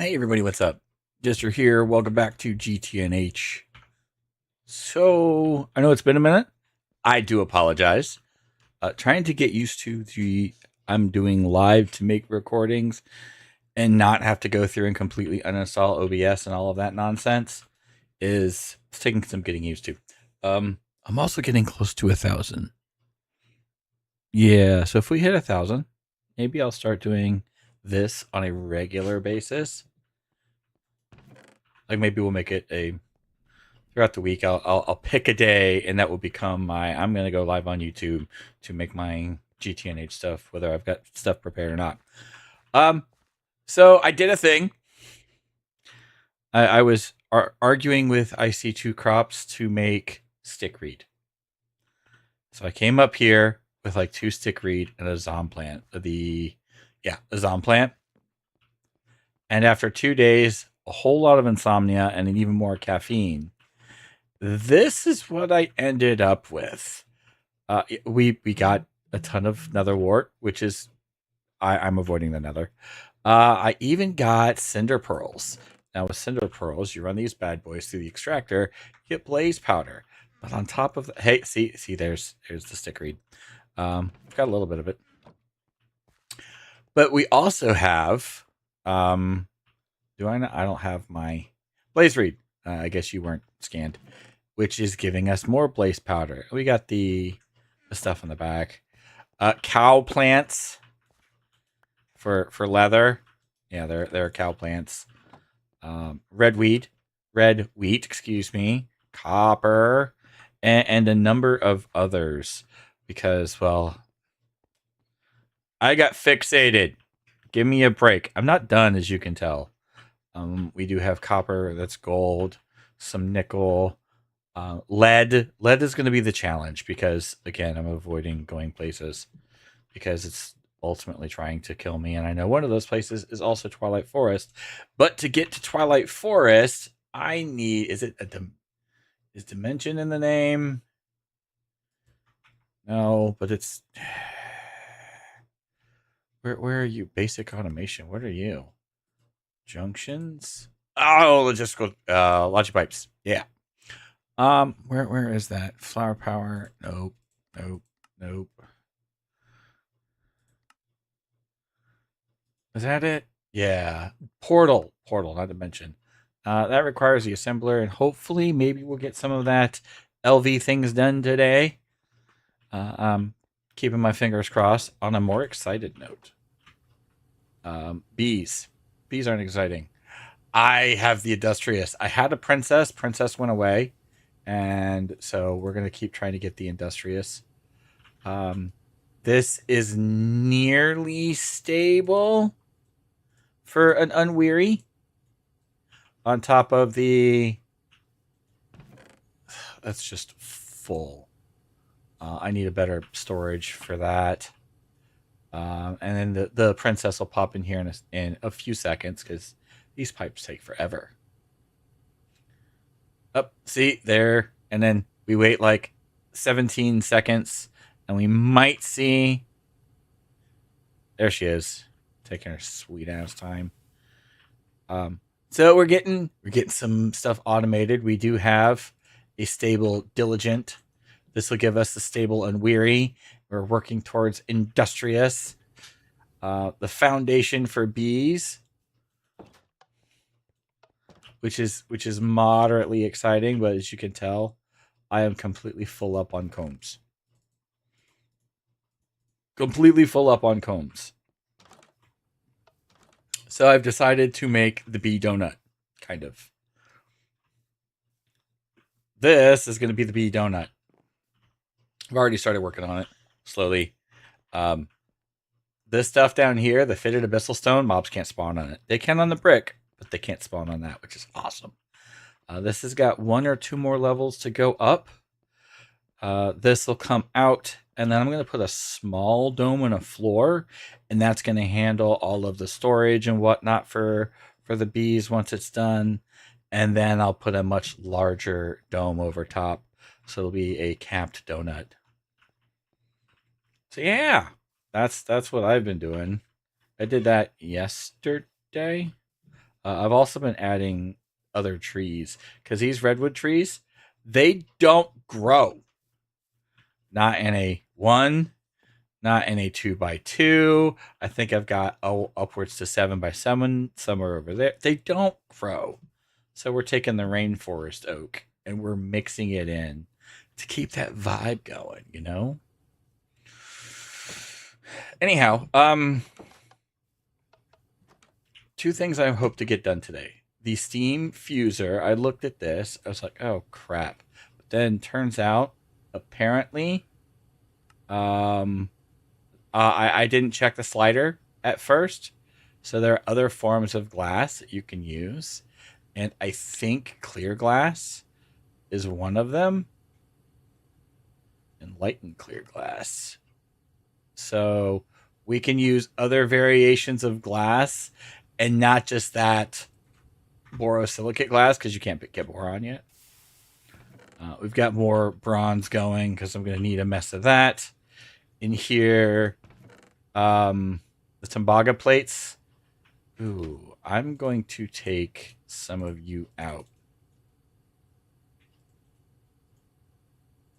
Hey everybody, what's up? Jester here. Welcome back to GTNH. So, I know it's been a minute. I do apologize. Trying to get used to the I'm doing live to make recordings and not have to go through and completely uninstall OBS and all of that nonsense is it's taking some getting used to. I'm also getting close to 1,000. Yeah, so if we hit 1,000, maybe I'll start doing this on a regular basis. Like maybe we'll make it a throughout the week. I'll pick a day, and that will become my. I'm gonna go live on YouTube to make my GTNH stuff, whether I've got stuff prepared or not. So I did a thing. I was arguing with IC2 crops to make stick reed. So I came up here with like 2 stick reed and a zom plant. A zom plant. And after 2 days, a whole lot of insomnia and even more caffeine. This is what I ended up with. We got a ton of nether wart, which is I'm avoiding the nether. I even got cinder pearls. Now with cinder pearls, you run these bad boys through the extractor, you get blaze powder. But on top of hey, see, there's the stick reed. I've got a little bit of it. But we also have do I not? I don't have my blaze reed. I guess you weren't scanned, which is giving us more blaze powder. We got the stuff in the back. Cow plants for leather. Yeah, they're cow plants. Red wheat, excuse me, copper, and a number of others. Because, well, I got fixated. Give me a break. I'm not done, as you can tell. We do have copper, that's gold, some nickel, lead. Lead is going to be the challenge because, again, I'm avoiding going places because it's ultimately trying to kill me. And I know one of those places is also Twilight Forest. But to get to Twilight Forest, I need. Is Dimension in the name? No, but it's. Where are you? Basic automation. What are you? Junctions? Oh, let's just go. Logic pipes. Yeah. Where is that? Flower power? Nope. Is that it? Yeah. Portal, not Dimension. That requires the assembler, and hopefully, maybe we'll get some of that LV things done today. I'm keeping my fingers crossed. On a more excited note, bees. Bees aren't exciting. I have the industrious. I had a princess. Princess went away, and so we're gonna keep trying to get the industrious. This is nearly stable for an unweary. On top of the, that's just full. I need a better storage for that. And then the princess will pop in here in a few seconds because these pipes take forever. Up, see there, and then we wait like 17 seconds, and we might see. There she is, taking her sweet ass time. So we're getting some stuff automated. We do have a stable diligent. This will give us the stable unweary. We're working towards industrious. The foundation for bees, which is moderately exciting, but as you can tell, I am completely full up on combs. Completely full up on combs. So I've decided to make the bee donut, kind of. This is going to be the bee donut. I've already started working on it slowly. This stuff down here, the fitted abyssal stone, mobs can't spawn on it. They can on the brick, but they can't spawn on that, which is awesome. This has got 1 or 2 more levels to go up. This will come out, and then I'm going to put a small dome on a floor, and that's going to handle all of the storage and whatnot for the bees once it's done. And then I'll put a much larger dome over top, so it'll be a capped donut. So yeah, that's what I've been doing. I did that yesterday. I've also been adding other trees because these redwood trees, they don't grow. Not in a one, not in a 2x2. I think I've got upwards to 7x7 somewhere over there. They don't grow. So we're taking the rainforest oak and we're mixing it in to keep that vibe going, you know? Anyhow, two things I hope to get done today. The steam fuser, I looked at this, I was like, oh crap. But then turns out, apparently, I didn't check the slider at first. So there are other forms of glass that you can use. And I think clear glass is one of them. Enlightened clear glass. So we can use other variations of glass and not just that borosilicate glass because you can't get boron yet. We've got more bronze going because I'm going to need a mess of that. In here, the Tembaga plates. Ooh, I'm going to take some of you out.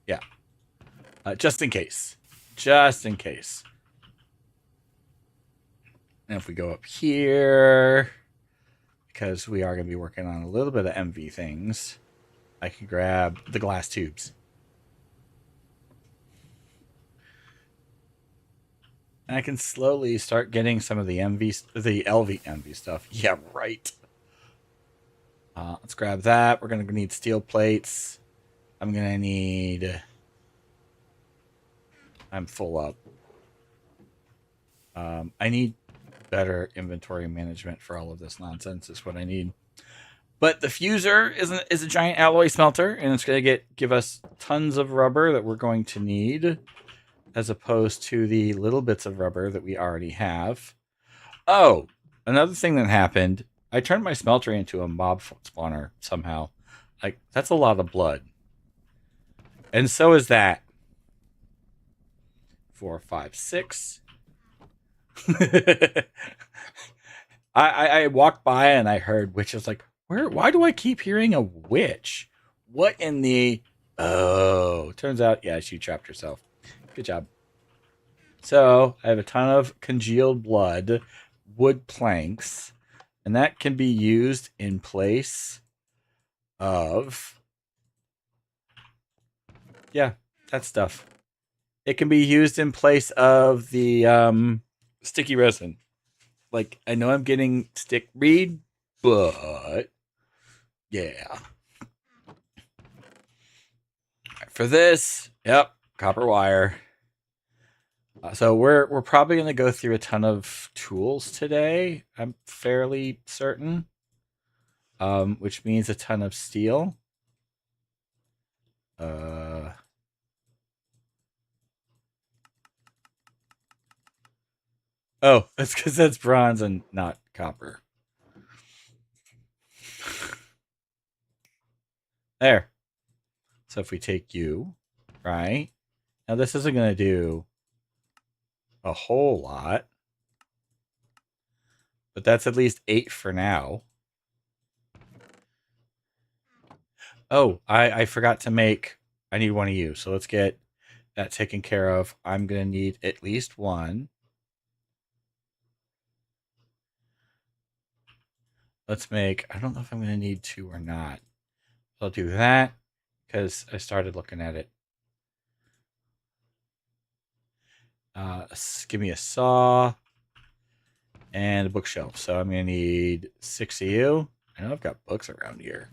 Yeah. Just in case. Just in case. And if we go up here, because we are going to be working on a little bit of MV things, I can grab the glass tubes. And I can slowly start getting some of the LV MV stuff. Yeah, right. Let's grab that. We're going to need steel plates. I'm going to need... I'm full up. I need better inventory management for all of this nonsense is what I need. But the fuser is a giant alloy smelter, and it's going to give us tons of rubber that we're going to need, as opposed to the little bits of rubber that we already have. Oh, another thing that happened, I turned my smelter into a mob spawner somehow. Like, that's a lot of blood. And so is that. 4, 5, 6. I walked by and I heard witch. I was like, why do I keep hearing a witch? What in the... Oh, turns out, yeah, she trapped herself. Good job. So I have a ton of congealed blood, wood planks, and that can be used in place of... Yeah, that stuff. It can be used in place of the sticky resin. Like, I know I'm getting stick reed, but yeah. For this, yep, copper wire. So we're probably going to go through a ton of tools today. I'm fairly certain, which means a ton of steel. Oh, it's because that's bronze and not copper. There. So if we take you, right? Now this isn't going to do a whole lot, but that's at least 8 for now. Oh, I forgot to make... I need one of you, so let's get that taken care of. I'm going to need at least one. Let's make... I don't know if I'm going to need 2 or not. I'll do that because I started looking at it. Give me a saw and a bookshelf. So I'm going to need 6 of you. I know I've got books around here.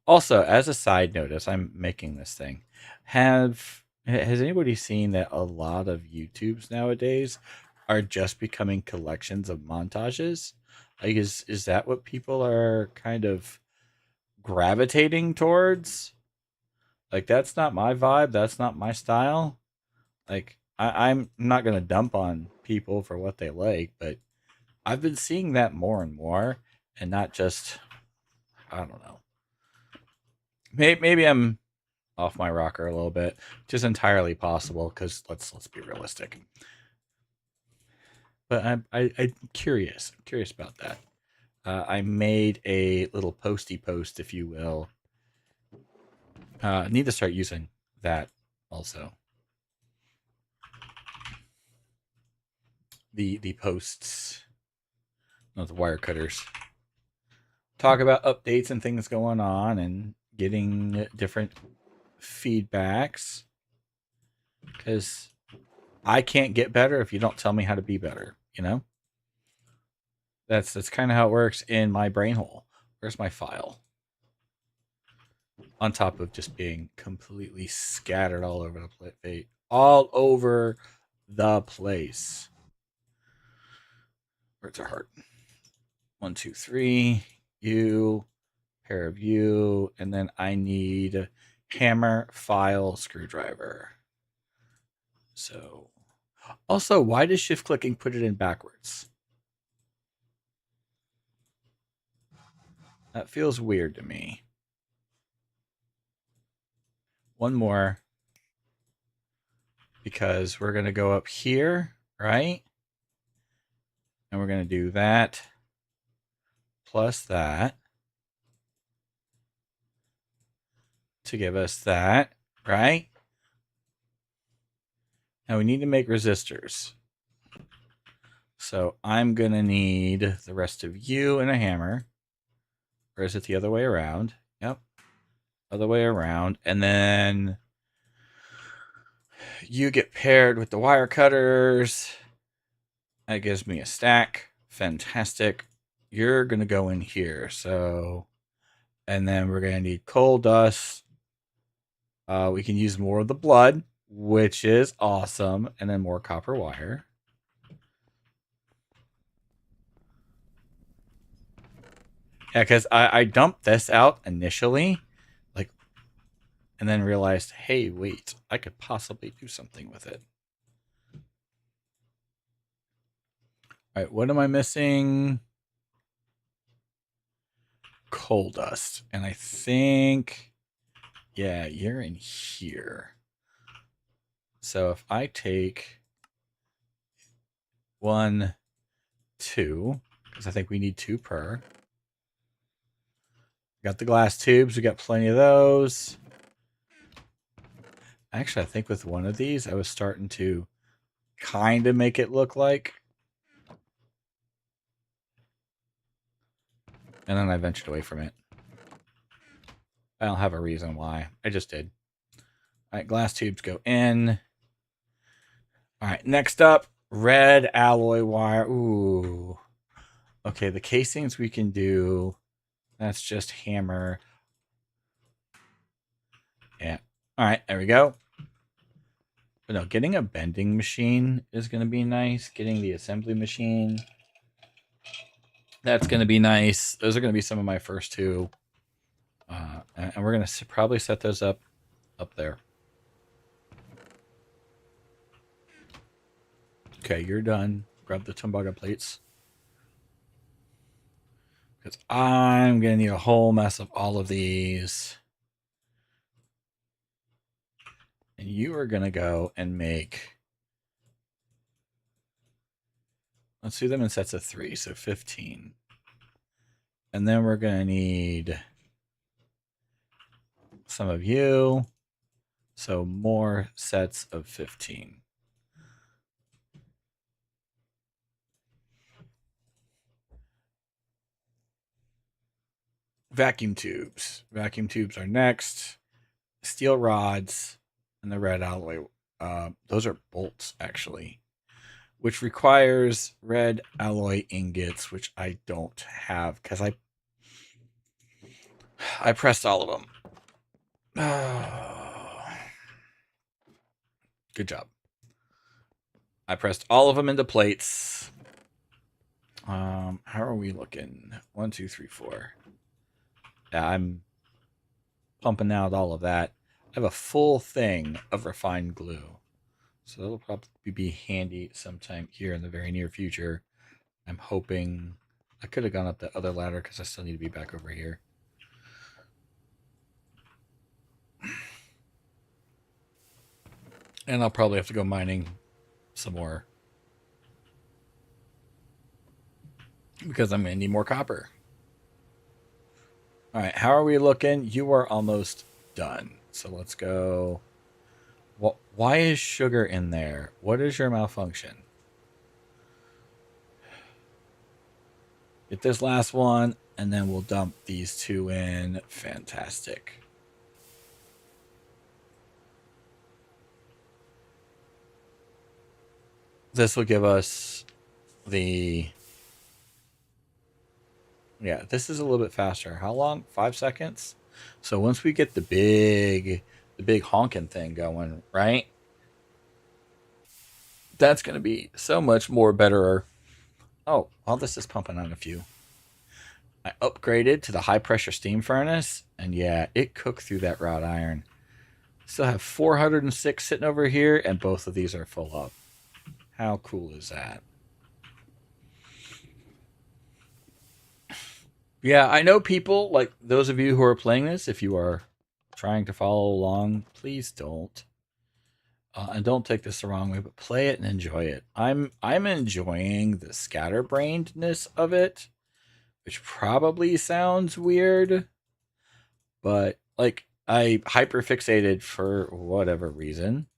Also, as a side note, as I'm making this thing, has anybody seen that a lot of YouTubes nowadays are just becoming collections of montages? Like, is that what people are kind of gravitating towards? Like, that's not my vibe. That's not my style. Like, I'm not going to dump on people for what they like, but I've been seeing that more and more, and not just, I don't know. Maybe I'm off my rocker a little bit, which is entirely possible because let's be realistic. But I'm curious. I'm curious about that. I made a little posty post, if you will. I need to start using that also. The posts, not the wire cutters. Talk about updates and things going on and getting different feedbacks. Because I can't get better if you don't tell me how to be better, you know? That's kind of how it works in my brain hole. Where's my file? On top of just being completely scattered all over the place. All over the place. Where's our heart? 1, 2, 3. You. Pair of you. And then I need hammer, file, screwdriver. So. Also, why does shift clicking put it in backwards? That feels weird to me. One more. Because we're going to go up here, right? And we're going to do that plus that to give us that, right? Now we need to make resistors. So I'm going to need the rest of you and a hammer. Or is it the other way around? Yep. Other way around. And then you get paired with the wire cutters. That gives me a stack. Fantastic. You're going to go in here. So, and then we're going to need coal dust. We can use more of the blood, which is awesome. And then more copper wire. Yeah, because I dumped this out initially, like, and then realized, hey, wait, I could possibly do something with it. All right, what am I missing? Coal dust. And I think, yeah, you're in here. So if I take 1, 2, because I think we need 2 per. Got the glass tubes. We got plenty of those. Actually, I think with one of these, I was starting to kind of make it look like. And then I ventured away from it. I don't have a reason why. I just did. All right, glass tubes go in. All right, next up, red alloy wire. Ooh. Okay, the casings we can do. That's just hammer. Yeah. All right, there we go. But no, getting a bending machine is going to be nice. Getting the assembly machine. That's going to be nice. Those are going to be some of my first 2. And we're going to probably set those up there. Okay, you're done. Grab the Tumbaga plates. Because I'm going to need a whole mess of all of these. And you are going to go and make... Let's do them in sets of 3, so 15. And then we're going to need some of you. So more sets of 15. Vacuum tubes. Vacuum tubes are next. Steel rods and the red alloy. Those are bolts, actually. Which requires red alloy ingots, which I don't have because I pressed all of them. Good job. I pressed all of them into plates. How are we looking? 1, 2, 3, 4. Yeah, I'm pumping out all of that. I have a full thing of refined glue. So that'll probably be handy sometime here in the very near future. I'm hoping I could have gone up that other ladder because I still need to be back over here. And I'll probably have to go mining some more. because I'm going to need more copper. All right, how are we looking? You are almost done. So let's go. Why is sugar in there? What is your malfunction? Get this last one, and then we'll dump these two in. Fantastic. This will give us the... Yeah, this is a little bit faster. How long? 5 seconds? So once we get the big honking thing going, right? That's going to be so much more better. Oh, all this is pumping on a few. I upgraded to the high pressure steam furnace, and yeah, it cooked through that wrought iron. Still have 406 sitting over here, and both of these are full up. How cool is that? Yeah, I know people, like those of you who are playing this, if you are trying to follow along, please don't. And don't take this the wrong way, but play it and enjoy it. I'm enjoying the scatterbrainedness of it, which probably sounds weird, but like I hyperfixated for whatever reason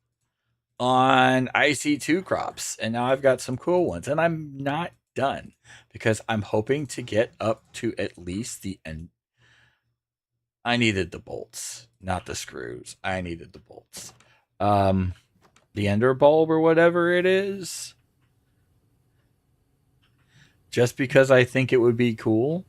on IC2 crops, and now I've got some cool ones, and I'm not done because I'm hoping to get up to at least the end. I needed the bolts, not the screws. I needed the bolts. The ender bulb or whatever it is, just because I think it would be cool.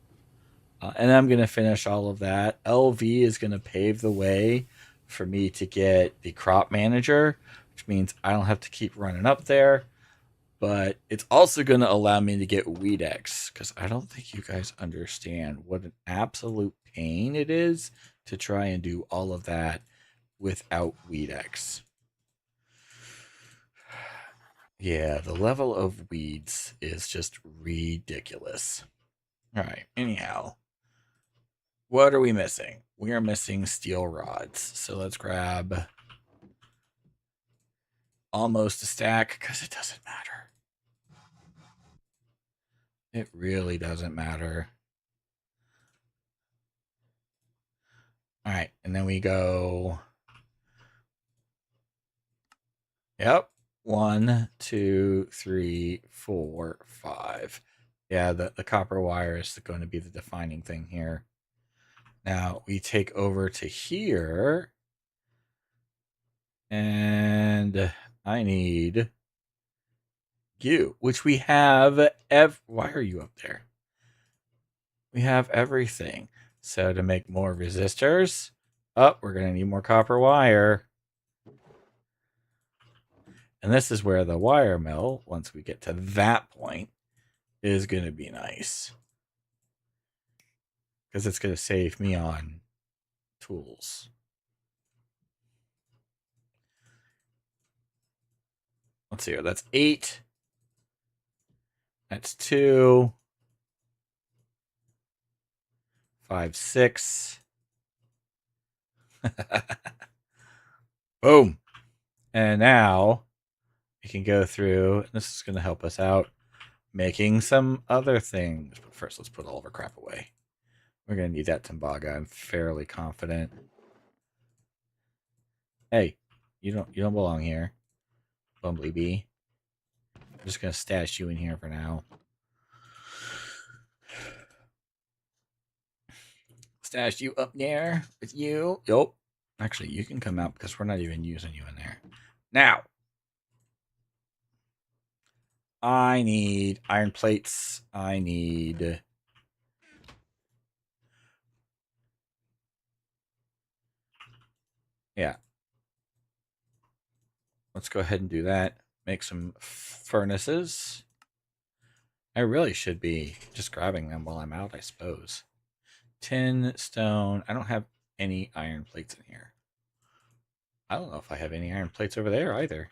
And I'm going to finish all of that. LV is going to pave the way for me to get the crop manager, which means I don't have to keep running up there. But it's also going to allow me to get Weedex, because I don't think you guys understand what an absolute pain it is to try and do all of that without Weedex. Yeah, the level of weeds is just ridiculous. All right, anyhow. What are we missing? We are missing steel rods. So let's grab almost a stack because it doesn't matter. It really doesn't matter. All right, and then we go. Yep. 1, 2, 3, 4, 5. Yeah, the copper wire is going to be the defining thing here. Now we take over to here. And I need you, which we have. Why are you up there? We have everything. So to make more resistors, we're going to need more copper wire. And this is where the wire mill, once we get to that point, is going to be nice. Because it's going to save me on tools. Let's see here. That's 8. That's 2. 5, 6. Boom. And now we can go through, and this is going to help us out making some other things. But first, let's put all of our crap away. We're going to need that Timbaga. I'm fairly confident. Hey, you don't belong here, Bumblebee. I'm just going to stash you in here for now. Stash you up there with you. Yup. Actually, you can come out because we're not even using you in there. Now, I need iron plates. I need... Yeah. Let's go ahead and do that. Make some furnaces. I really should be just grabbing them while I'm out, I suppose. Tin, stone. I don't have any iron plates in here. I don't know if I have any iron plates over there either.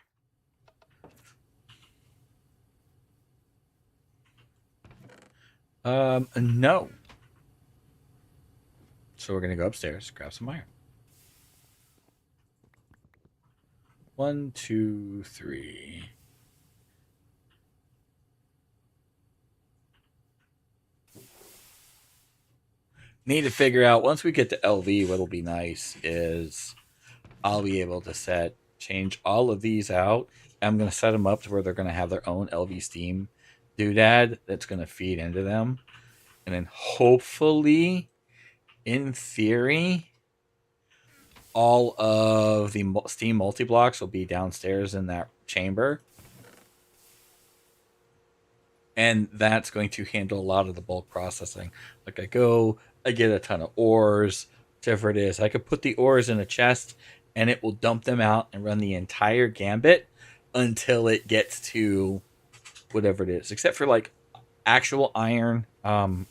No. So we're going to go upstairs, grab some iron. 1, 2, 3. Need to figure out once we get to LV, what'll be nice is I'll be able to change all of these out. I'm going to set them up to where they're going to have their own LV Steam doodad that's going to feed into them. And then hopefully, in theory, all of the Steam multi-blocks will be downstairs in that chamber. And that's going to handle a lot of the bulk processing. Like I get a ton of ores, whatever it is. I could put the ores in a chest and it will dump them out and run the entire gambit until it gets to whatever it is. Except for like actual iron,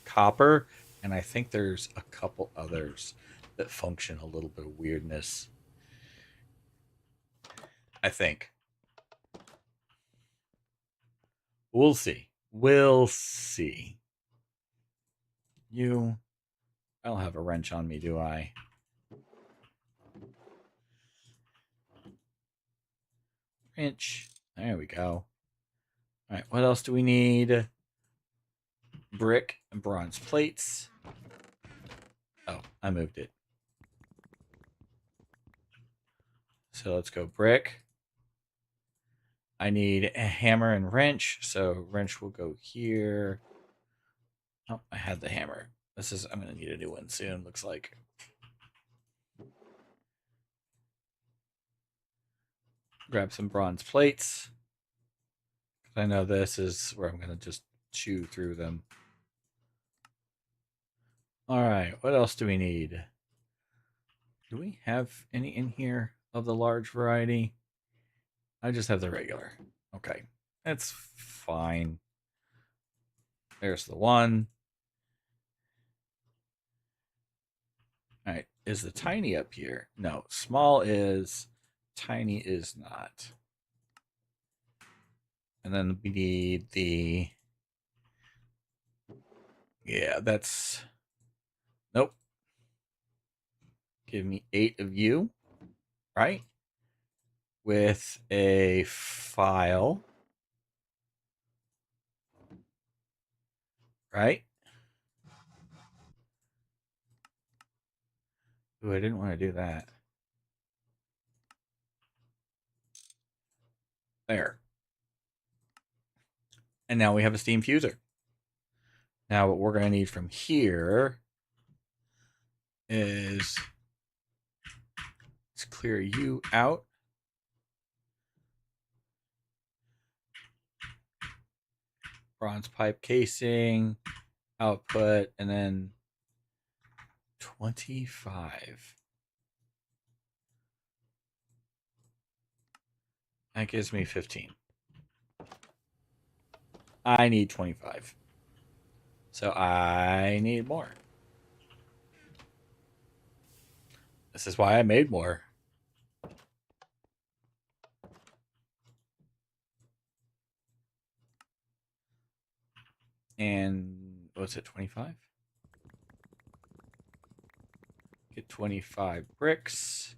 copper, and I think there's a couple others that function a little bit of weirdness. I think. We'll see. We'll see. I don't have a wrench on me, do I? Wrench. There we go. All right, what else do we need? Brick and bronze plates. Oh, I moved it. So let's go brick. I need a hammer and wrench. So wrench will go here. Oh, I had the hammer. I'm going to need a new one soon, looks like. Grab some bronze plates. I know this is where I'm going to just chew through them. All right, what else do we need? Do we have any in here of the large variety? I just have the regular. Okay, that's fine. There's the one. All right, is the tiny up here? No, small is, tiny is not. And then we need the, yeah, that's, nope. Give me 8 of you, right? With a file, right? Ooh, I didn't want to do that. There. And now we have a steam fuser. Now what we're going to need from here is let's clear you out. Bronze pipe casing, output, and then 25. That gives me 15. I need 25. So I need more. This is why I made more. And what's it, 25? Get 25 bricks.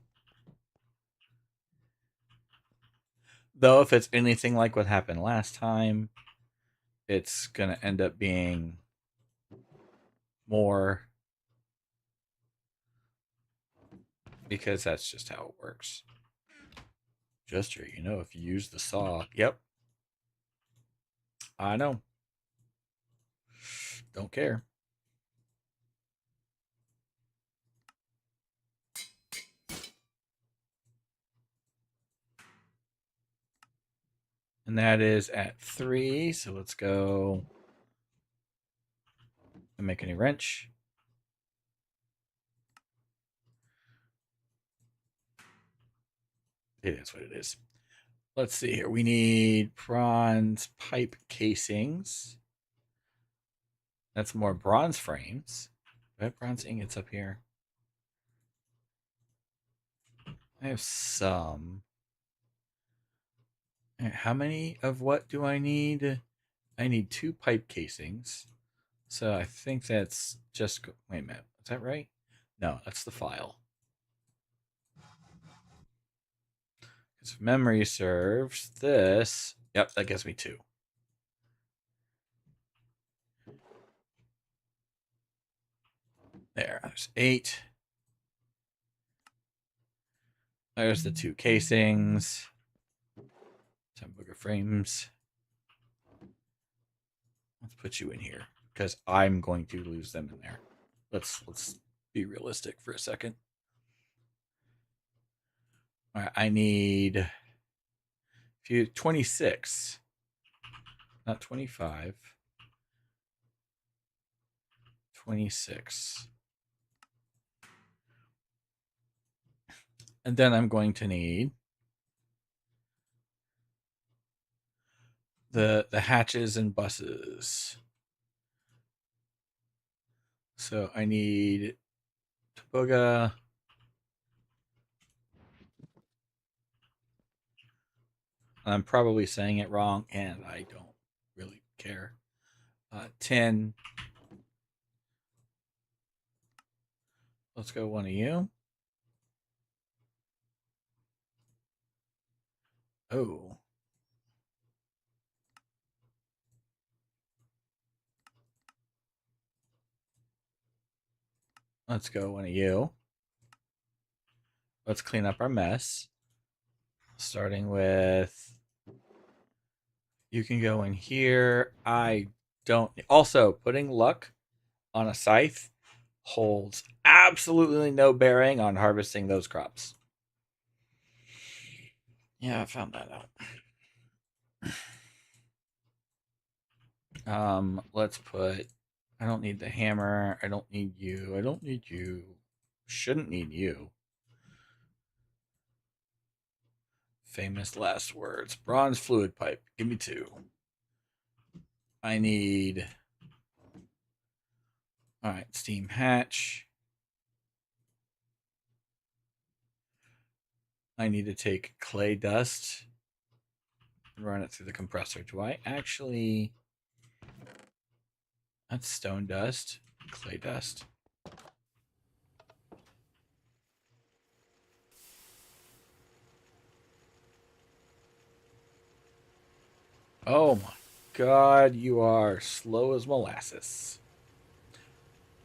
Though if it's anything like what happened last time, it's going to end up being more, because that's just how it works. Gesture, if you use the saw. Yep. I know. Don't care. And that is at 3. So let's go and make a new wrench. It is what it is. Let's see here. We need bronze pipe casings. That's more bronze frames. Do I have bronze ingots up here? I have some. How many of what do I need? I need 2 pipe casings. So I think that's just... Wait a minute. Is that right? No, that's the file. If memory serves, this... Yep, that gives me 2. There's 8. There's the 2 casings. 10 booger frames. Let's put you in here because I'm going to lose them in there. Let's be realistic for a second. All right, I need 26, not 25. 26. And then I'm going to need the hatches and buses. So I need Toboga. I'm probably saying it wrong, and I don't really care. 10. Let's go one of you. Oh. Let's go one of you. Let's clean up our mess. Starting with, you can go in here. I don't. Also, putting luck on a scythe holds absolutely no bearing on harvesting those crops. Yeah, I found that out. Let's put, I don't need the hammer. I don't need you. I don't need you. Shouldn't need you. Famous last words. Bronze fluid pipe. Give me 2. I need, all right, steam hatch. I need to take clay dust and run it through the compressor. Do I actually, that's stone dust, clay dust. Oh my god, you are slow as molasses.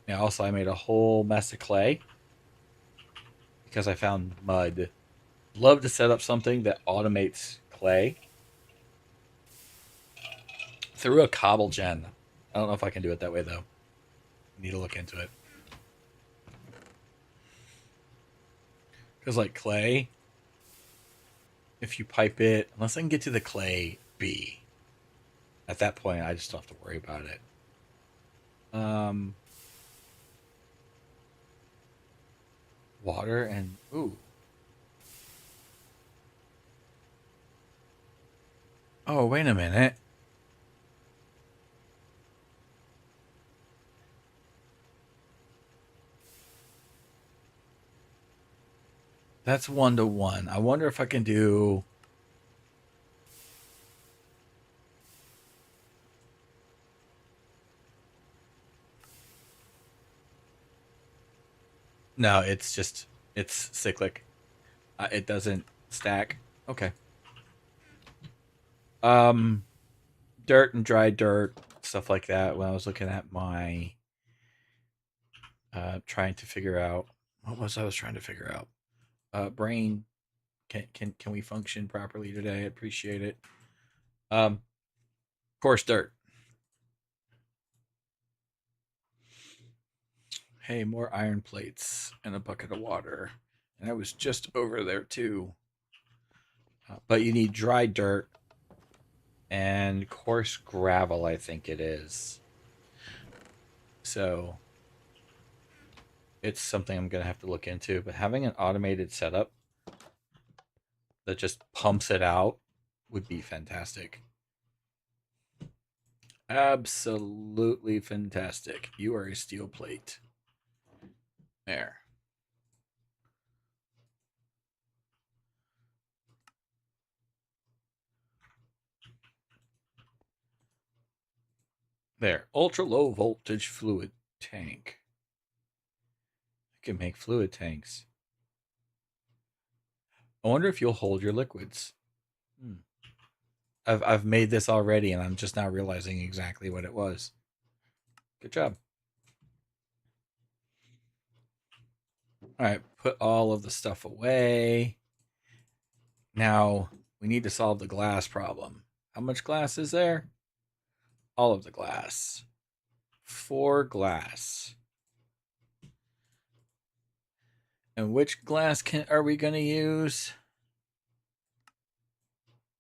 Yeah, also I made a whole mess of clay because I found mud. Love to set up something that automates clay through a cobble gen. I don't know if I can do it that way though. Need to look into it. Because like clay, if you pipe it, unless I can get to the clay B, at that point I just don't have to worry about it. Water and ooh. Oh, wait a minute. That's 1-to-1. I wonder if I can do. No, it's cyclic. It doesn't stack. Okay. Dirt and dry dirt, stuff like that. When I was looking at my, trying to figure out what was I was trying to figure out. Brain, can we function properly today? I appreciate it. Coarse dirt. Hey, more iron plates and a bucket of water. And I was just over there too. But you need dry dirt and coarse gravel, I think it is. So it's something I'm going to have to look into. But having an automated setup that just pumps it out would be fantastic. Absolutely fantastic. You are a steel plate. There. There. Ultra low voltage fluid tank. I can make fluid tanks. I wonder if you'll hold your liquids. I've made this already and I'm just now realizing exactly what it was. Good job. All right, put all of the stuff away. Now we need to solve the glass problem. How much glass is there? All of the glass. 4 glass. And which glass are we going to use?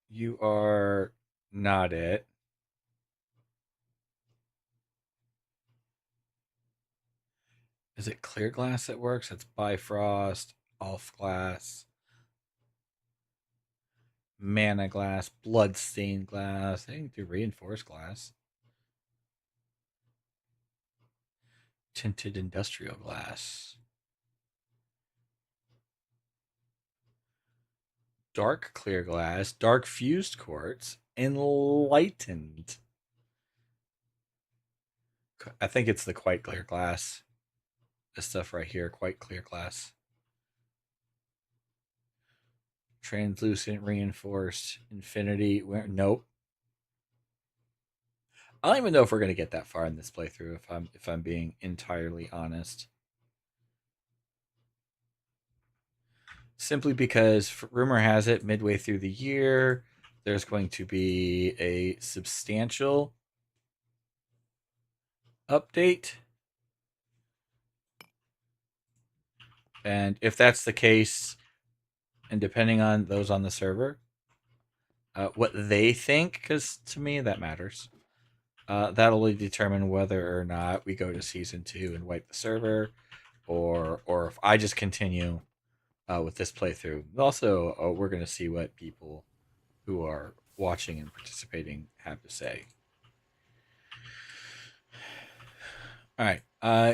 You are not it. Is it clear glass that works? That's Bifrost, Alf glass, Mana glass, Bloodstained glass. I think do reinforced glass. Tinted industrial glass. Dark clear glass, dark fused quartz, enlightened. I think it's the quite clear glass. This stuff right here, quite clear glass. Translucent, reinforced, infinity. Nope. I don't even know if we're gonna get that far in this playthrough. If I'm being entirely honest, simply because rumor has it midway through the year there's going to be a substantial update, and if that's the case, and depending on those on the server, what they think, because to me that matters. That'll determine whether or not we go to season 2 and wipe the server, or if I just continue with this playthrough. Also, we're going to see what people who are watching and participating have to say. All right,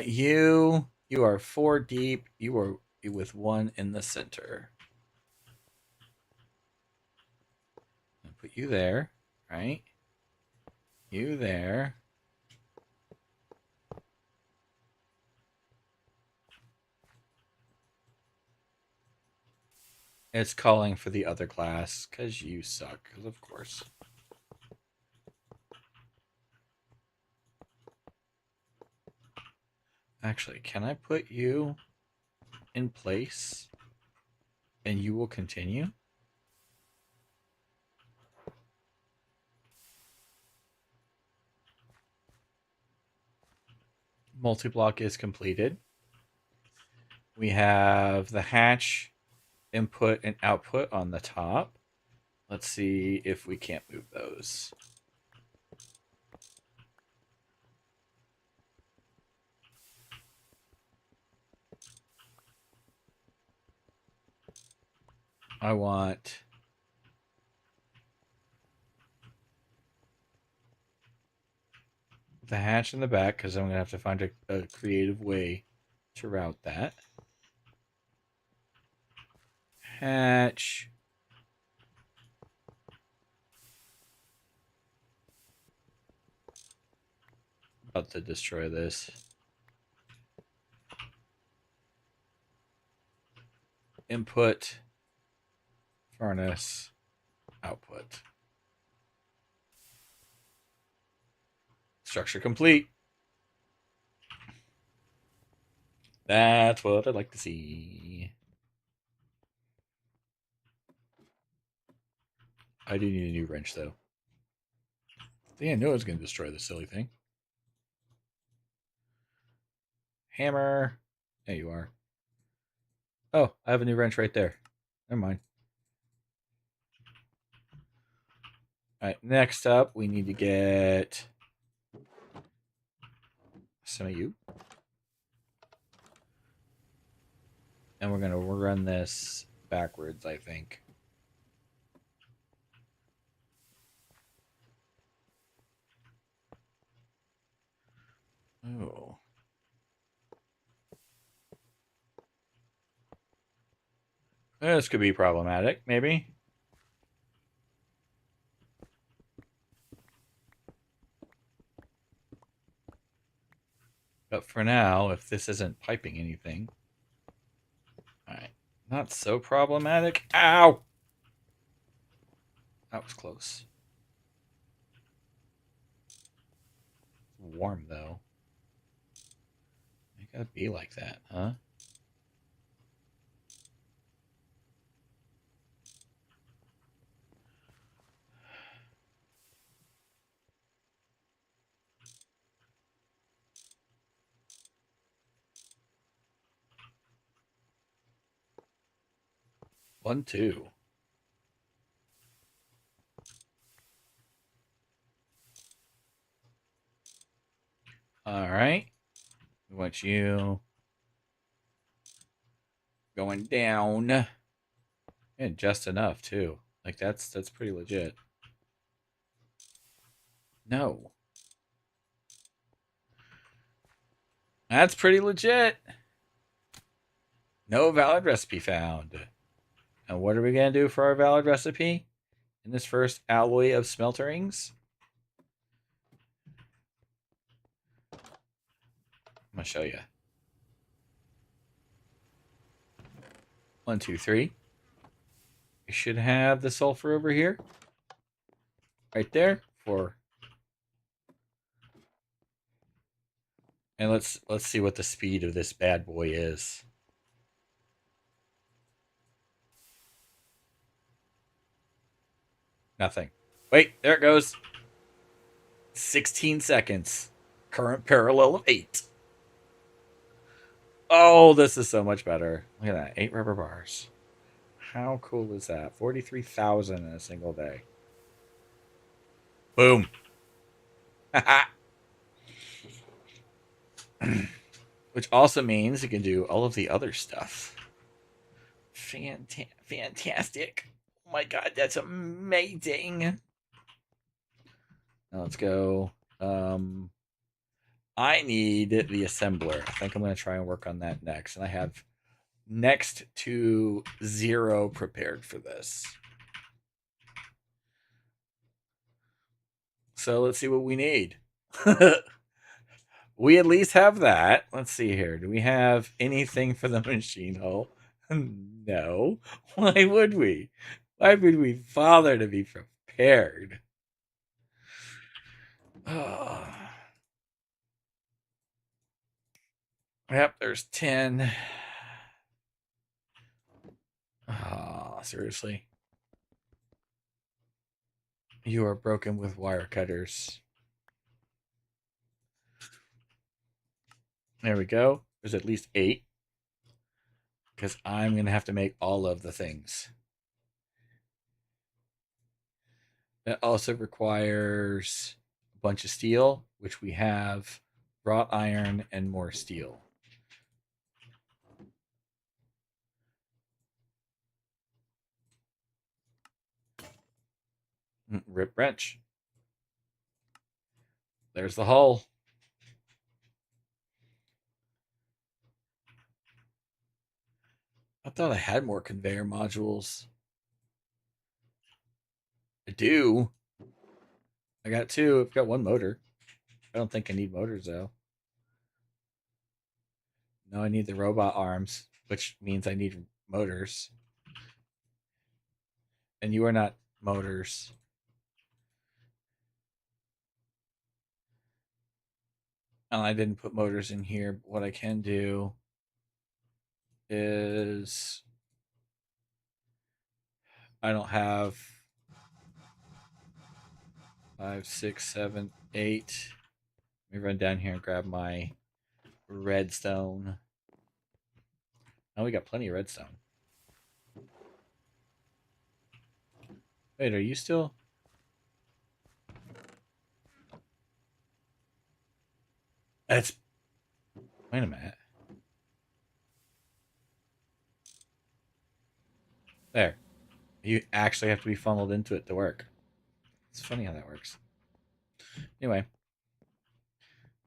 you are 4 deep. You are with 1 in the center. I'll put you there, right? You there. It's calling for the other class because you suck, of course. Actually, can I put you in place and you will continue? Multi-block is completed. We have the hatch input and output on the top. Let's see if we can't move those. I want the hatch in the back because I'm going to have to find a creative way to route that. Hatch. About to destroy this. Input. Furnace. Output. Structure complete. That's what I'd like to see. I do need a new wrench, though. I think I knew I was going to destroy this silly thing. Hammer. There you are. Oh, I have a new wrench right there. Never mind. All right, next up, we need to get some of you. And we're going to run this backwards, I think. Oh. This could be problematic, maybe. But for now, if this isn't piping anything. Alright. Not so problematic. Ow! That was close. Warm, though. It gotta be like that, huh? 1, 2. All right. We want you going down. And just enough too. Like that's pretty legit. No. That's pretty legit. No valid recipe found. And what are we going to do for our valid recipe in this first alloy of smelterings? I'm going to show you. 1, 2, 3. We should have the sulfur over here. Right there. 4. And let's see what the speed of this bad boy is. Nothing. Wait, there it goes. 16 seconds. Current parallel of 8. Oh, this is so much better. Look at that. 8 rubber bars. How cool is that? 43,000 in a single day. Boom. Which also means you can do all of the other stuff. Fantastic. Oh my god, that's amazing. Now let's go. I need the assembler. I think I'm going to try and work on that next. And I have next to 0 prepared for this. So let's see what we need. We at least have that. Let's see here. Do we have anything for the machine hull? No. Why would we? Why would we bother to be prepared? Oh. Yep, there's 10. Oh, seriously. You are broken with wire cutters. There we go. There's at least 8. Because I'm going to have to make all of the things. That also requires a bunch of steel, which we have, wrought iron, and more steel. Rip wrench. There's the hull. I thought I had more conveyor modules. I do. I got 2. I've got 1 motor. I don't think I need motors, though. No, I need the robot arms, which means I need motors. And you are not motors. And I didn't put motors in here. But what I can do is I don't have 5, 6, 7, 8. Let me run down here and grab my redstone. Oh, we got plenty of redstone. Wait, are you still? That's. Wait a minute. There. You actually have to be funneled into it to work. It's funny how that works. Anyway,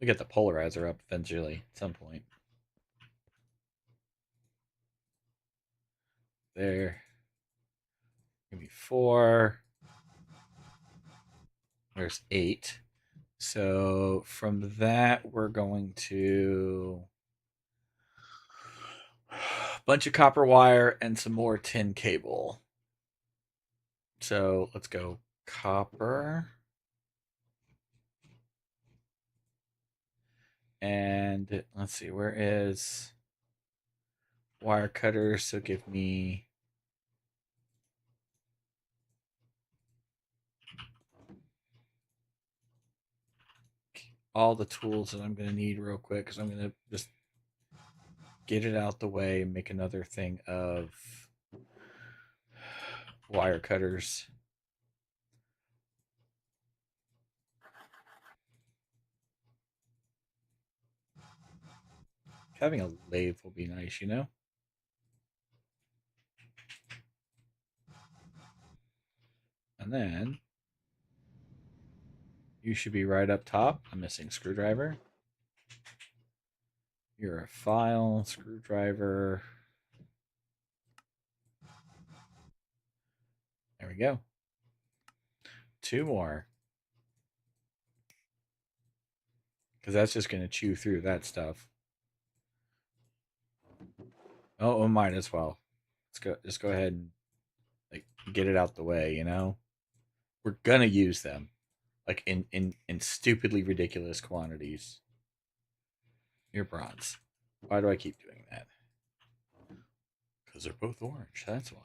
we get the polarizer up eventually at some point. There. Give me 4. There's 8. So from that, we're going to a bunch of copper wire and some more tin cable. So let's go copper. And let's see, where is wire cutter? So give me all the tools that I'm going to need real quick because I'm going to just get it out the way and make another thing of wire cutters. Having a lathe will be nice, you know? And then you should be right up top. I'm missing screwdriver. You're a file, screwdriver. There we go. 2 more. Because that's just going to chew through that stuff. Oh, might as well. Let's go. Just go ahead and like get it out the way. You know, we're gonna use them like in stupidly ridiculous quantities. You're bronze. Why do I keep doing that? Because they're both orange. That's why.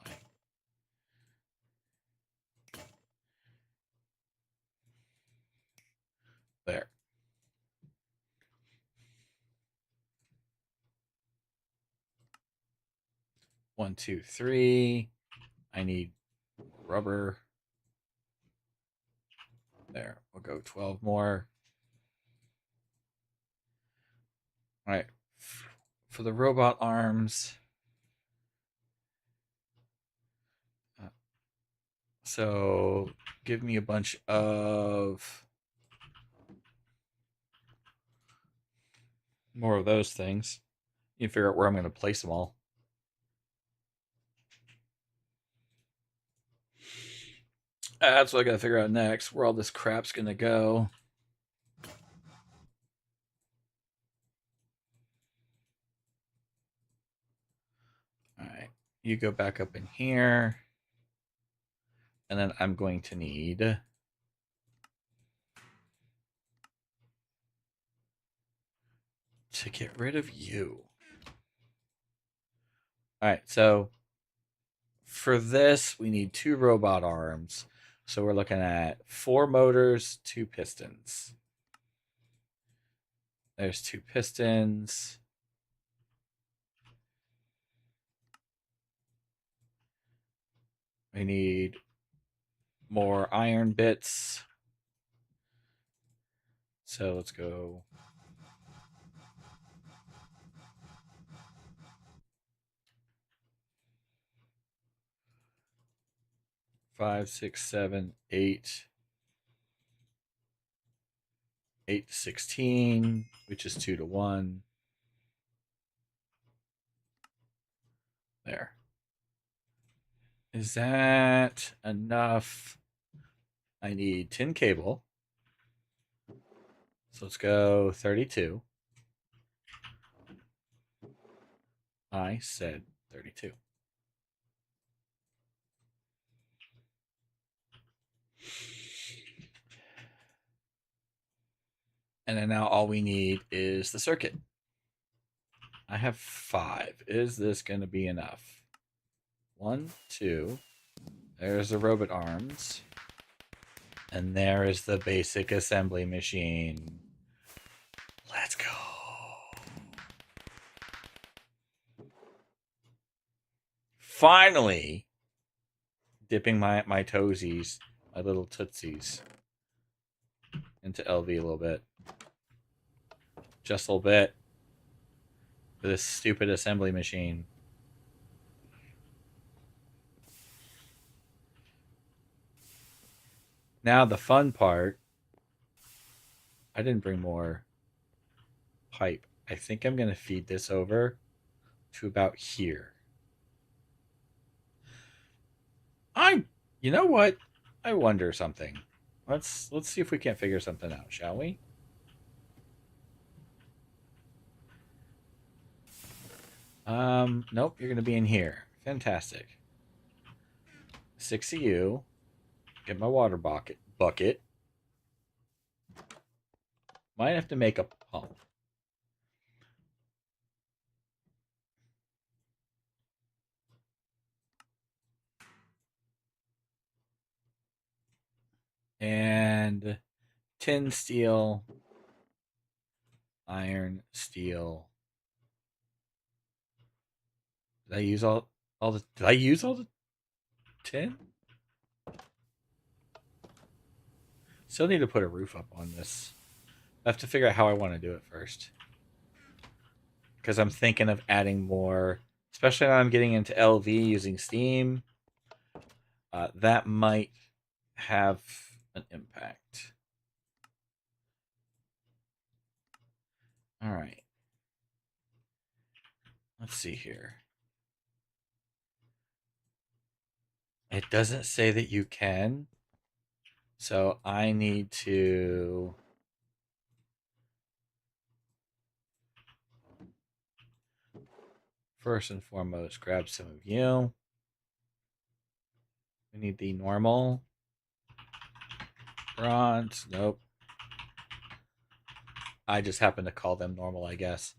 There. One, two, three. I need rubber. There. We'll go 12 more. All right. For the robot arms. So give me a bunch of more of those things. You figure out where I'm going to place them all. That's what I got to figure out next. Where all this crap's going to go. All right. You go back up in here. And then I'm going to need to get rid of you. All right. So for this, we need 2 robot arms. So we're looking at 4 motors, 2 pistons. There's 2 pistons. We need more iron bits. So let's go. Five, six, seven, 8. 8 to 16, which is 2 to 1. There. Is that enough? I need tin cable. So let's go 32. I said 32. And then now all we need is the circuit. I have 5. Is this going to be enough? 1, 2. There's the robot arms. And there is the basic assembly machine. Let's go. Finally, dipping my toesies, my little tootsies, into LV a little bit. Just a little bit. For this stupid assembly machine. Now the fun part. I didn't bring more pipe. I think I'm going to feed this over to about here. You know what? I wonder something. Let's see if we can't figure something out, shall we? Nope, you're going to be in here. Fantastic. 6 of you. Get my water bucket. Might have to make a pump. And tin, steel, iron, steel. Did I use all the tin? Still need to put a roof up on this. I have to figure out how I want to do it first. Because I'm thinking of adding more, especially now I'm getting into LV using Steam. That might have an impact. All right. Let's see here. It doesn't say that you can. So I need to first and foremost grab some of you. We need the normal. Bronze. Nope. I just happen to call them normal, I guess.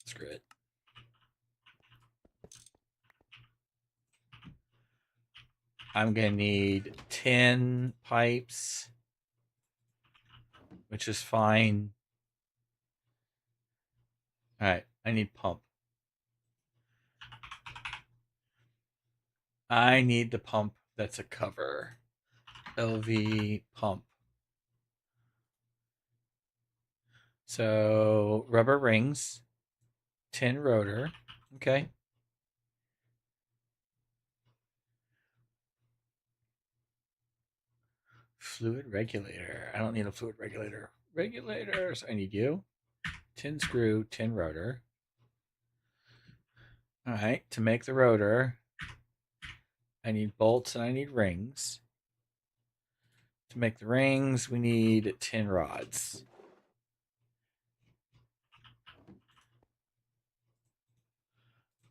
Screw it. I'm going to need 10 pipes, which is fine. All right, I need pump. I need the pump that's a cover. LV pump. So rubber rings, tin rotor. Okay. Fluid regulator. I don't need a fluid regulator. Regulators. I need you. Tin screw, tin rotor. All right. To make the rotor, I need bolts and I need rings. To make the rings, we need tin rods.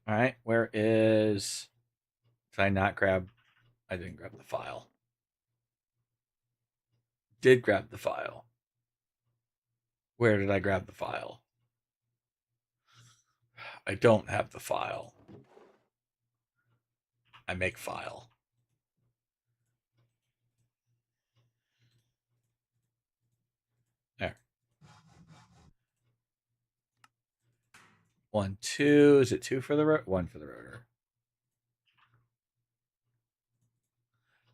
All right. Where is. Did I not grab. I didn't grab the file. Did grab the file. Where did I grab the file? I don't have the file. I make file. There. 1, 2. Is it 2 for the rotor? 1 for the rotor.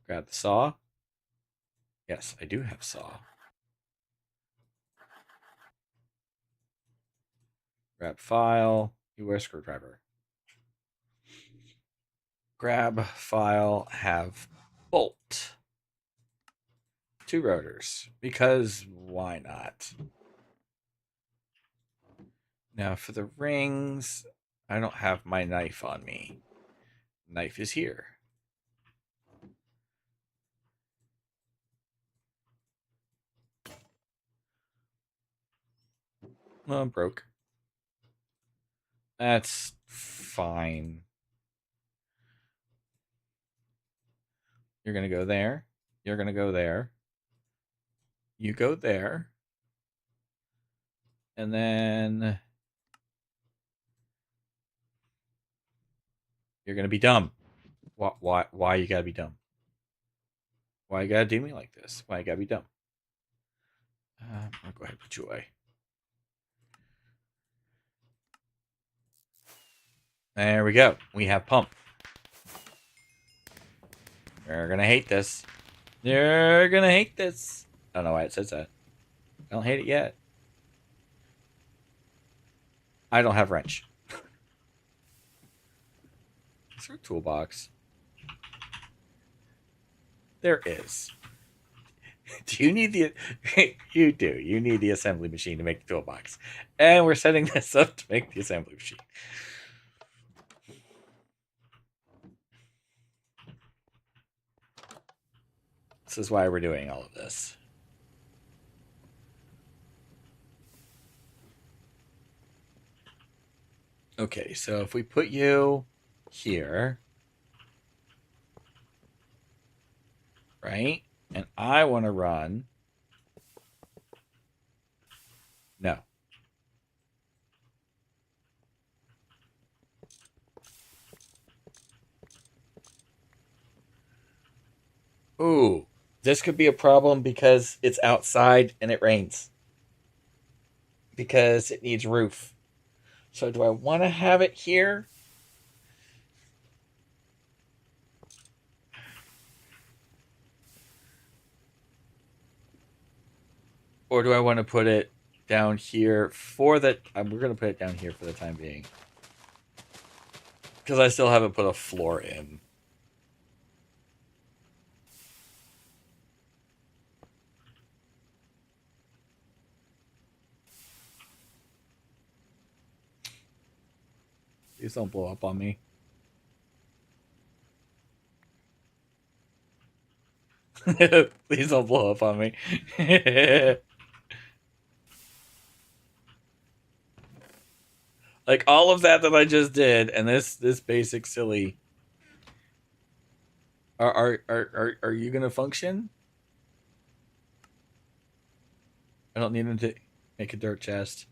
Grab the saw. Yes, I do have saw. Grab file. You wear screwdriver. Grab file. Have bolt. 2 rotors. Because why not? Now for the rings, I don't have my knife on me. Knife is here. Well, I'm broke. That's fine. You're going to go there. You're going to go there. You go there. And then you're going to be dumb. Why you got to be dumb? Why you got to do me like this? Why you got to be dumb? I'll go ahead and put you away. There we go. We have pump. You're going to hate this. You're going to hate this. I don't know why it says that. I don't hate it yet. I don't have wrench. Is there a toolbox? There is. Do you need the... You do. You need the assembly machine to make the toolbox. And we're setting this up to make the assembly machine. This is why we're doing all of this. Okay, so if we put you here, right? And I want to run. No. Ooh, this could be a problem because it's outside and it rains. Because it needs roof. So do I want to have it here? Or do I want to put it down here for the... we're going to put it down here for the time being. Because I still haven't put a floor in. Please don't blow up on me. Please don't blow up on me. Like all of that I just did, and this basic silly. Are you gonna function? I don't need him to make a dirt chest.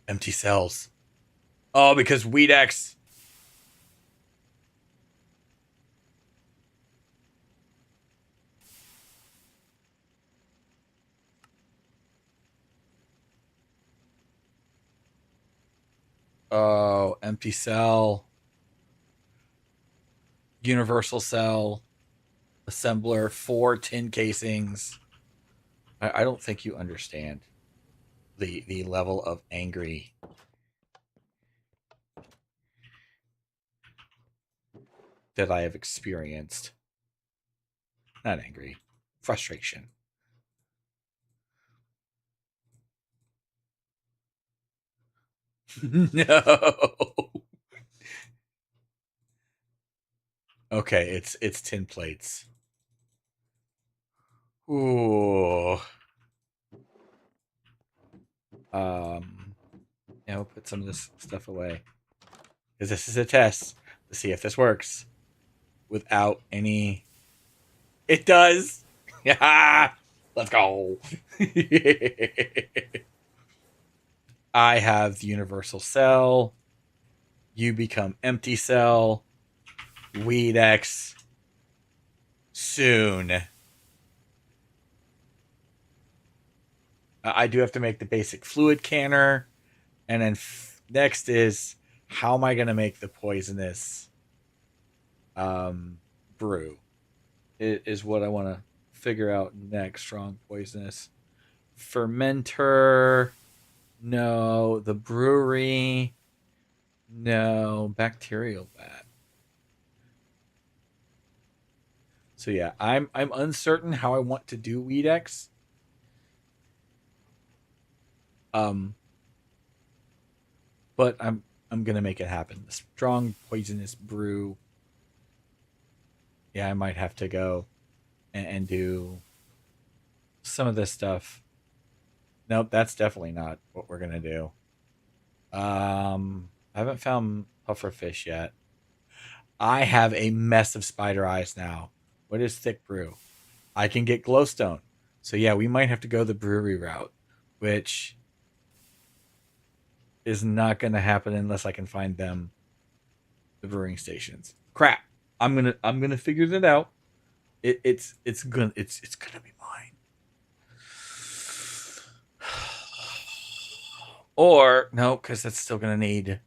Empty cells. Oh, because Weedex. Oh, empty cell. Universal cell. Assembler. 4 tin casings. I don't think you understand the level of angry that I have experienced. Not angry. Frustration. No. Okay, it's tin plates. Ooh. Yeah, we'll put some of this stuff away. Because this is a test to see if this works. Without any... It does! Yeah! Let's go! I have the universal cell. You become empty cell. Weedex. Soon. I do have to make the basic fluid canner. And then next is, how am I going to make the poisonous brew? It is what I want to figure out next. Strong poisonous. Fermenter. No. The brewery. No. Bacterial vat. So yeah, I'm uncertain how I want to do Weedex. But I'm gonna make it happen. The strong poisonous brew. Yeah, I might have to go and do some of this stuff. Nope, that's definitely not what we're gonna do. I haven't found pufferfish yet. I have a mess of spider eyes now. What is thick brew? I can get glowstone. So yeah, we might have to go the brewery route, which is not going to happen unless I can find them the brewing stations. Crap. I'm gonna figure that out. It's gonna be mine. Or no, because that's still gonna need.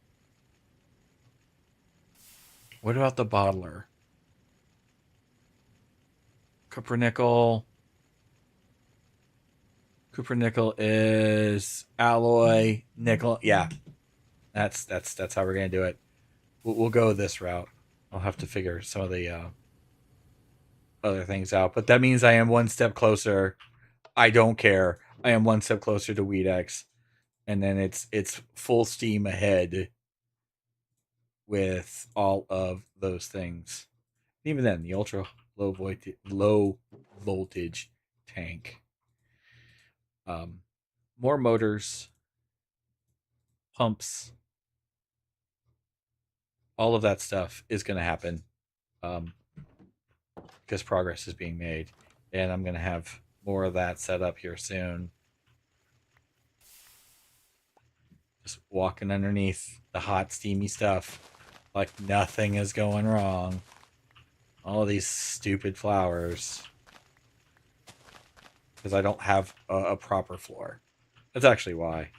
What about the bottler? Copper nickel is alloy nickel. Yeah, that's how we're gonna do it. We'll go this route. I'll have to figure some of the other things out, but that means I am one step closer. I don't care. I am one step closer to Weedex, and then it's full steam ahead with all of those things. Even then, the ultra low voltage tank, more motors, pumps, all of that stuff is going to happen because progress is being made, and I'm going to have more of that set up here soon. Just walking underneath the hot, steamy stuff like nothing is going wrong. All these stupid flowers because I don't have a proper floor. That's actually why.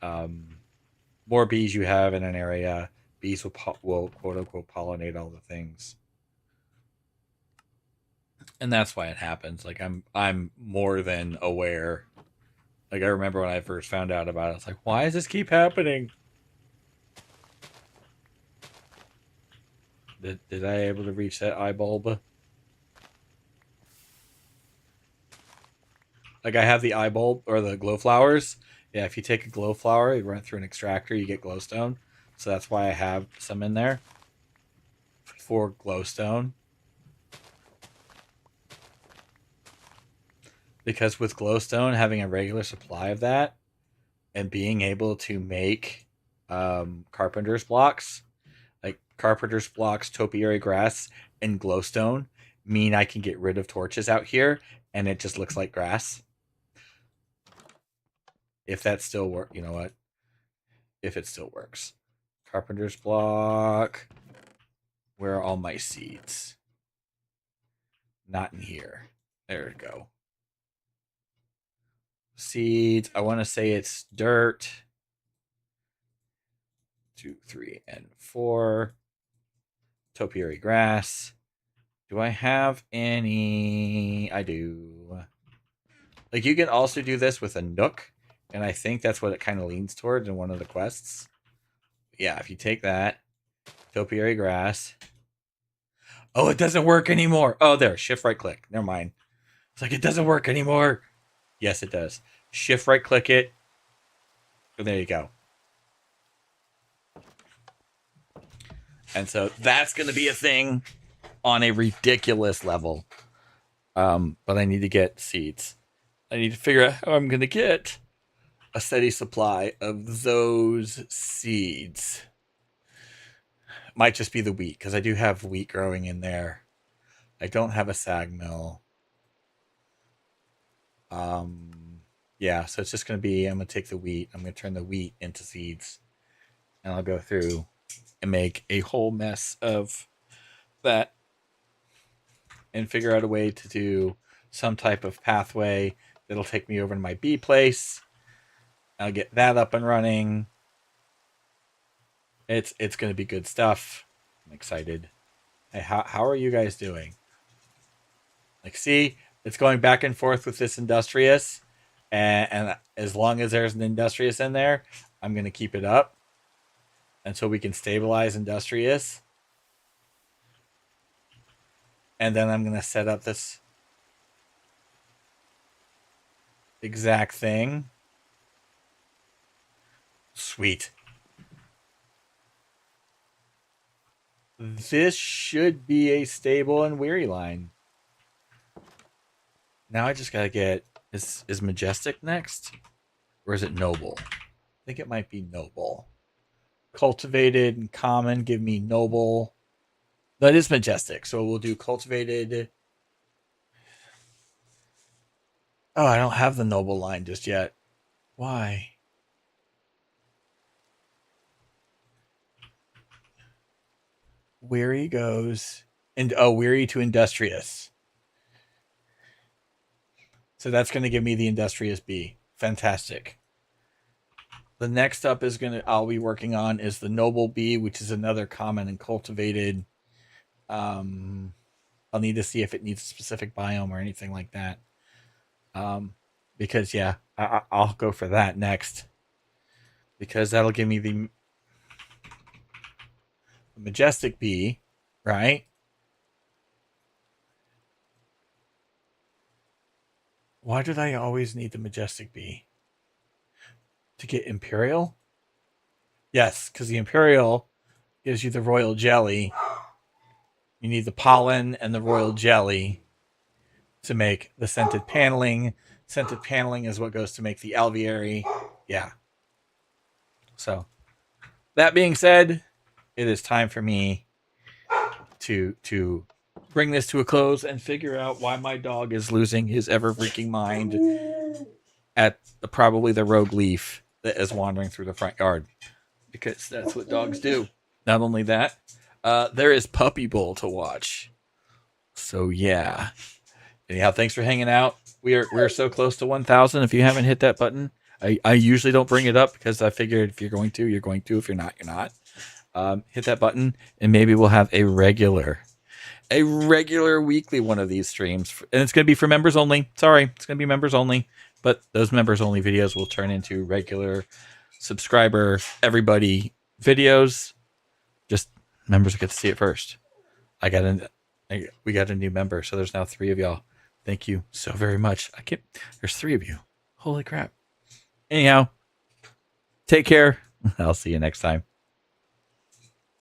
More bees you have in an area, bees will quote unquote pollinate all the things, and that's why it happens. Like I'm more than aware Like, I remember when I first found out about it, I was like, why does this keep happening? Did I able to reach that eye bulb? Like, I have the eye bulb or the glow flowers. Yeah, if you take a glow flower, you run it through an extractor, you get glowstone. So that's why I have some in there for glowstone. Because with glowstone, having a regular supply of that and being able to make carpenter's blocks, like carpenter's blocks, topiary grass, and glowstone, mean I can get rid of torches out here and it just looks like grass. If that still works, you know what? If it still works. Carpenter's block. Where are all my seeds? Not in here. There we go. Seeds. I want to say it's dirt. 2, 3, and 4. Topiary grass. Do I have any? I do. Like, you can also do this with a nook, and I think that's what it kind of leans towards in one of the quests. Yeah, if you take that, topiary grass. Oh, it doesn't work anymore. Oh, there. Shift right click. Never mind. It's like, it doesn't work anymore. Yes, it does. Shift right click it. And there you go. And so that's going to be a thing on a ridiculous level. But I need to get seeds. I need to figure out how I'm going to get a steady supply of those seeds. Might just be the wheat, because I do have wheat growing in there. I don't have a sag mill. Yeah, so it's just going to be, I'm going to take the wheat. I'm going to turn the wheat into seeds. And I'll go through and make a whole mess of that. And figure out a way to do some type of pathway that'll take me over to my bee place. I'll get that up and running. It's going to be good stuff. I'm excited. Hey, how are you guys doing? Like, see, it's going back and forth with this industrious. And as long as there's an industrious in there, I'm going to keep it up until we can stabilize industrious. And then I'm going to set up this exact thing. Sweet. This should be a stable and weary line. Now I just got to get... Is Majestic next? Or is it Noble? I think it might be Noble. Cultivated and Common give me Noble. That is Majestic. So we'll do Cultivated. Oh, I don't have the Noble line just yet. Why? Weary goes... Weary to Industrious. So that's going to give me the Industrious Bee. Fantastic. The next up I'll be working on is the Noble Bee, which is another common and cultivated. I'll need to see if it needs a specific biome or anything like that. Because yeah, I'll go for that next. Because that'll give me the Majestic Bee, right? Why did I always need the Majestic Bee? To get Imperial? Yes, because the Imperial gives you the Royal Jelly. You need the pollen and the Royal Jelly to make the scented paneling. Scented paneling is what goes to make the alveary. Yeah. So, that being said, it is time for me to bring this to a close and figure out why my dog is losing his ever freaking mind at probably the rogue leaf that is wandering through the front yard, because that's what dogs do. Not only that, there is Puppy Bowl to watch. So yeah. Anyhow, thanks for hanging out. We're so close to 1,000. If you haven't hit that button, I usually don't bring it up because I figured if you're going to, you're going to. If you're not, you're not. Hit that button, and maybe we'll have a regular a regular weekly one of these streams, and it's going to be for members only. Sorry, it's going to be members only, but those members only videos will turn into regular subscriber everybody videos. Just members get to see it first. We got a new member, so there's now 3 of y'all. Thank you so very much. There's 3 of you. Holy crap. Anyhow, take care. I'll see you next time.